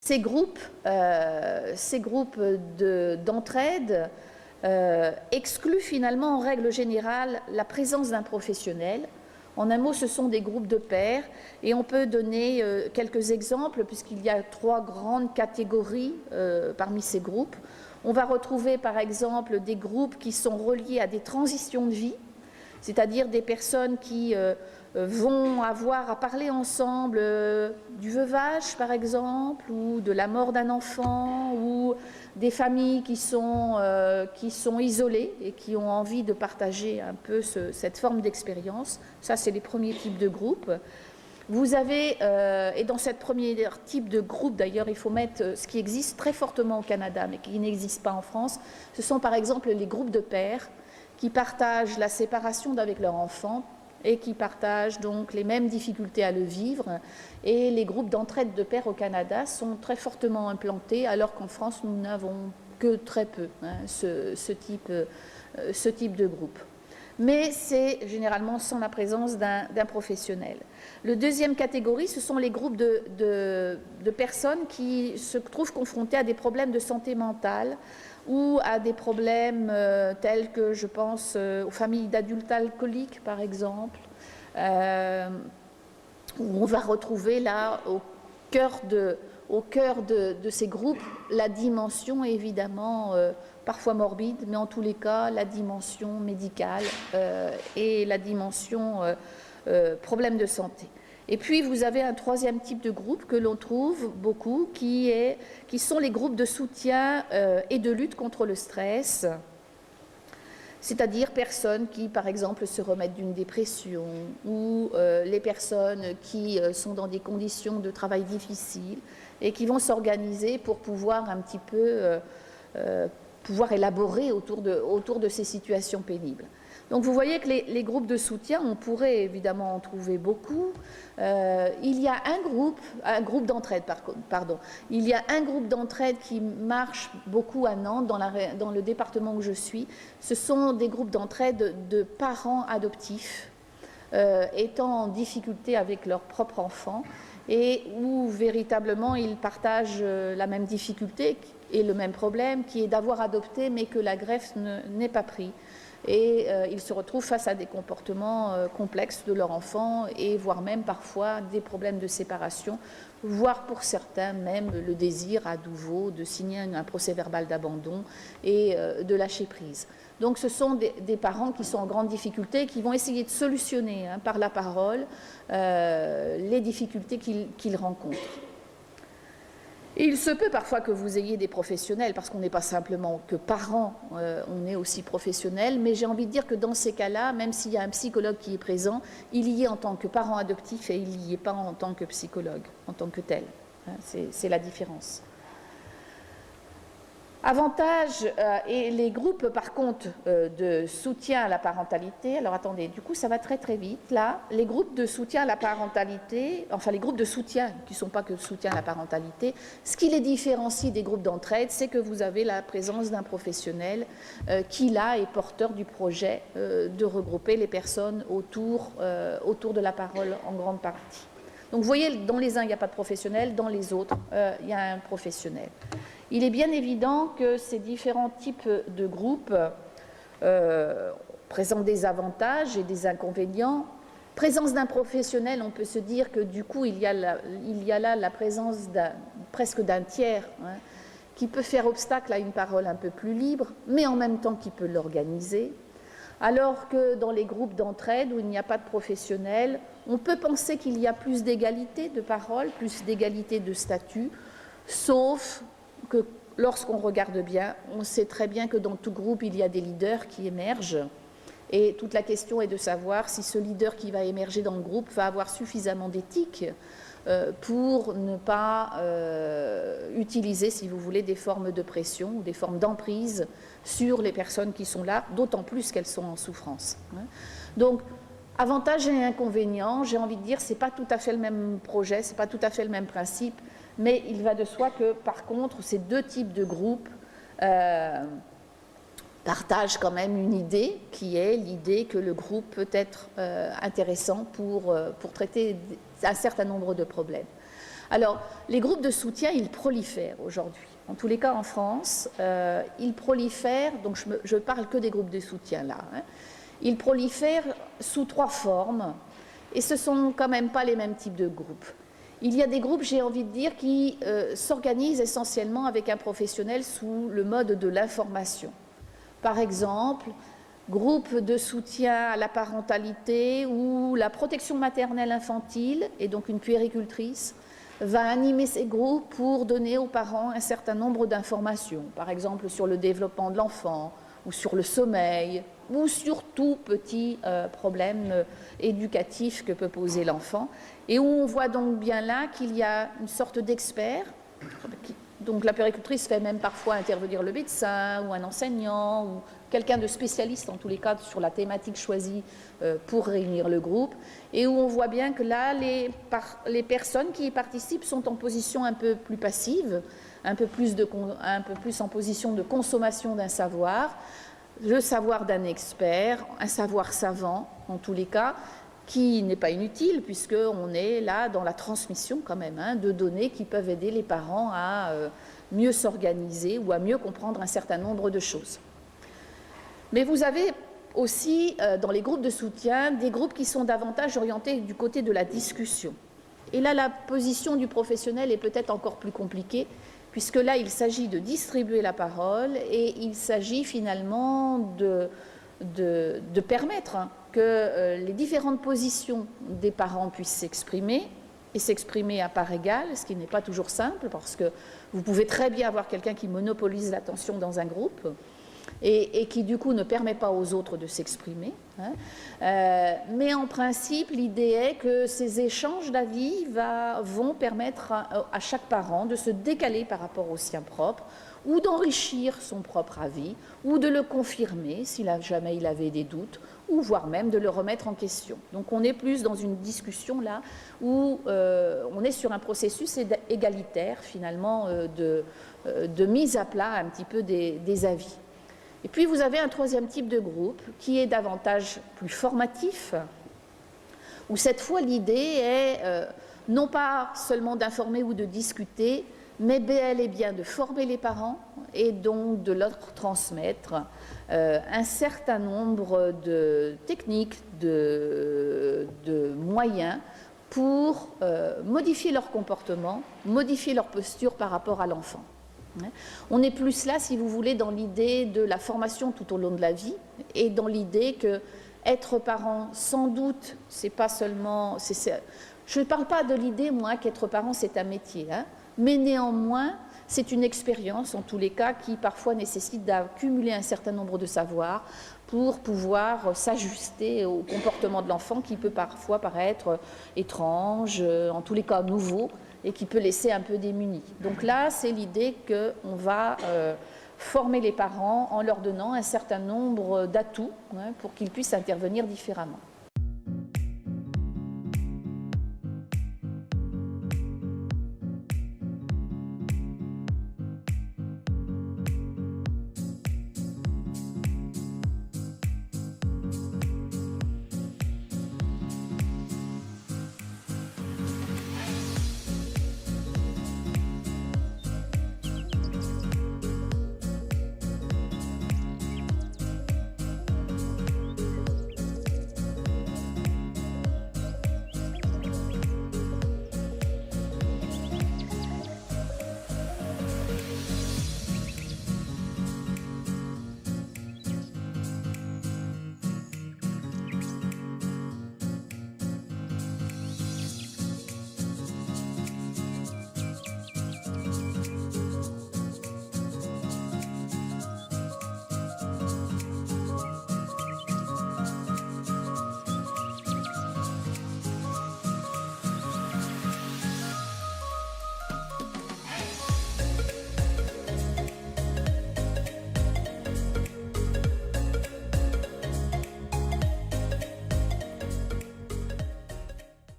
Ces groupes d'entraide excluent finalement en règle générale la présence d'un professionnel. En un mot, ce sont des groupes de pairs et on peut donner quelques exemples puisqu'il y a 3 grandes catégories parmi ces groupes. On va retrouver par exemple des groupes qui sont reliés à des transitions de vie, c'est-à-dire des personnes qui vont avoir à parler ensemble du veuvage par exemple, ou de la mort d'un enfant, ou des familles qui sont isolées et qui ont envie de partager un peu cette forme d'expérience. Ça, c'est les premiers types de groupes. Vous avez, et dans cette première type de groupe d'ailleurs, il faut mettre ce qui existe très fortement au Canada mais qui n'existe pas en France, ce sont par exemple les groupes de pères qui partagent la séparation d'avec leur enfant et qui partagent donc les mêmes difficultés à le vivre. Et les groupes d'entraide de pairs au Canada sont très fortement implantés, alors qu'en France, nous n'avons que très peu ce type de groupe. Mais c'est généralement sans la présence d'un professionnel. La deuxième catégorie, ce sont les groupes de personnes qui se trouvent confrontées à des problèmes de santé mentale ou à des problèmes tels que, je pense, aux familles d'adultes alcooliques, par exemple, où on va retrouver là, au cœur de ces groupes, la dimension évidemment parfois morbide, mais en tous les cas la dimension médicale et la dimension problème de santé. Et puis vous avez un troisième type de groupe que l'on trouve beaucoup, qui sont les groupes de soutien et de lutte contre le stress, c'est-à-dire personnes qui, par exemple, se remettent d'une dépression ou les personnes qui sont dans des conditions de travail difficiles et qui vont s'organiser pour pouvoir un petit peu pouvoir élaborer autour de ces situations pénibles. Donc vous voyez que les groupes de soutien, on pourrait évidemment en trouver beaucoup. Il y a un groupe d'entraide, pardon. Il y a un groupe d'entraide qui marche beaucoup à Nantes, dans le département où je suis. Ce sont des groupes d'entraide de parents adoptifs étant en difficulté avec leurs propres enfants et où véritablement ils partagent la même difficulté et le même problème qui est d'avoir adopté mais que la greffe n'est pas prise. Et ils se retrouvent face à des comportements complexes de leur enfant et voire même parfois des problèmes de séparation, voire pour certains même le désir à nouveau de signer un procès-verbal d'abandon et de lâcher prise. Donc ce sont des parents qui sont en grande difficulté, qui vont essayer de solutionner par la parole les difficultés qu'ils rencontrent. Et il se peut parfois que vous ayez des professionnels, parce qu'on n'est pas simplement que parents, on est aussi professionnels, mais j'ai envie de dire que dans ces cas-là, même s'il y a un psychologue qui est présent, il y est en tant que parent adoptif et il n'y est pas en tant que psychologue, en tant que tel. C'est la différence. Avantages et les groupes par contre de soutien à la parentalité, alors attendez, du coup ça va très très vite là, les groupes de soutien à la parentalité, enfin les groupes de soutien qui ne sont pas que soutien à la parentalité, ce qui les différencie des groupes d'entraide, c'est que vous avez la présence d'un professionnel qui là est porteur du projet de regrouper les personnes autour de la parole en grande partie. Donc vous voyez, dans les uns il n'y a pas de professionnel, dans les autres il y a un professionnel. Il est bien évident que ces différents types de groupes présentent des avantages et des inconvénients. Présence d'un professionnel, on peut se dire que du coup, il y a là la présence presque d'un tiers qui peut faire obstacle à une parole un peu plus libre, mais en même temps qui peut l'organiser. Alors que dans les groupes d'entraide où il n'y a pas de professionnel, on peut penser qu'il y a plus d'égalité de parole, plus d'égalité de statut, sauf que lorsqu'on regarde bien, on sait très bien que dans tout groupe, il y a des leaders qui émergent. Et toute la question est de savoir si ce leader qui va émerger dans le groupe va avoir suffisamment d'éthique pour ne pas utiliser, si vous voulez, des formes de pression ou des formes d'emprise sur les personnes qui sont là, d'autant plus qu'elles sont en souffrance. Donc, avantages et inconvénients, j'ai envie de dire, ce n'est pas tout à fait le même projet, ce n'est pas tout à fait le même principe, mais il va de soi que, par contre, ces deux types de groupes partagent quand même une idée, qui est l'idée que le groupe peut être intéressant pour traiter un certain nombre de problèmes. Alors, les groupes de soutien, ils prolifèrent aujourd'hui. En tous les cas, en France, ils prolifèrent, donc je parle que des groupes de soutien là, hein. Ils prolifèrent sous 3 formes, et ce ne sont quand même pas les mêmes types de groupes. Il y a des groupes, j'ai envie de dire, qui s'organisent essentiellement avec un professionnel sous le mode de l'information. Par exemple, groupe de soutien à la parentalité ou la protection maternelle infantile, et donc une puéricultrice, va animer ces groupes pour donner aux parents un certain nombre d'informations, par exemple sur le développement de l'enfant, ou sur le sommeil, ou sur tout petit problème éducatif que peut poser l'enfant, et où on voit donc bien là qu'il y a une sorte d'expert. Donc la puéricultrice fait même parfois intervenir le médecin ou un enseignant ou quelqu'un de spécialiste en tous les cas sur la thématique choisie pour réunir le groupe, et où on voit bien que là les personnes qui y participent sont en position un peu plus passive, un peu plus en position de consommation d'un savoir, le savoir d'un expert, un savoir savant en tous les cas, qui n'est pas inutile puisqu'on est là dans la transmission quand même de données qui peuvent aider les parents à mieux s'organiser ou à mieux comprendre un certain nombre de choses. Mais vous avez aussi dans les groupes de soutien des groupes qui sont davantage orientés du côté de la discussion. Et là, la position du professionnel est peut-être encore plus compliquée puisque là, il s'agit de distribuer la parole et il s'agit finalement de permettre que les différentes positions des parents puissent s'exprimer et s'exprimer à part égale, ce qui n'est pas toujours simple parce que vous pouvez très bien avoir quelqu'un qui monopolise l'attention dans un groupe et qui du coup ne permet pas aux autres de s'exprimer. Mais en principe, l'idée est que ces échanges d'avis vont permettre à chaque parent de se décaler par rapport au sien propre, ou d'enrichir son propre avis, ou de le confirmer si jamais il avait des doutes, ou voire même de le remettre en question. Donc on est plus dans une discussion là où on est sur un processus égalitaire finalement de mise à plat un petit peu des avis. Et puis vous avez un troisième type de groupe qui est davantage plus formatif, où cette fois l'idée est non pas seulement d'informer ou de discuter, mais bel et bien de former les parents et donc de leur transmettre un certain nombre de techniques, de moyens pour modifier leur comportement, modifier leur posture par rapport à l'enfant. On est plus là, si vous voulez, dans l'idée de la formation tout au long de la vie et dans l'idée que être parent, sans doute, c'est pas seulement... Je ne parle pas de l'idée, moi, qu'être parent, c'est un métier, mais néanmoins, c'est une expérience, en tous les cas, qui parfois nécessite d'accumuler un certain nombre de savoirs pour pouvoir s'ajuster au comportement de l'enfant qui peut parfois paraître étrange, en tous les cas nouveau, et qui peut laisser un peu démunis. Donc là, c'est l'idée qu'on va former les parents en leur donnant un certain nombre d'atouts pour qu'ils puissent intervenir différemment.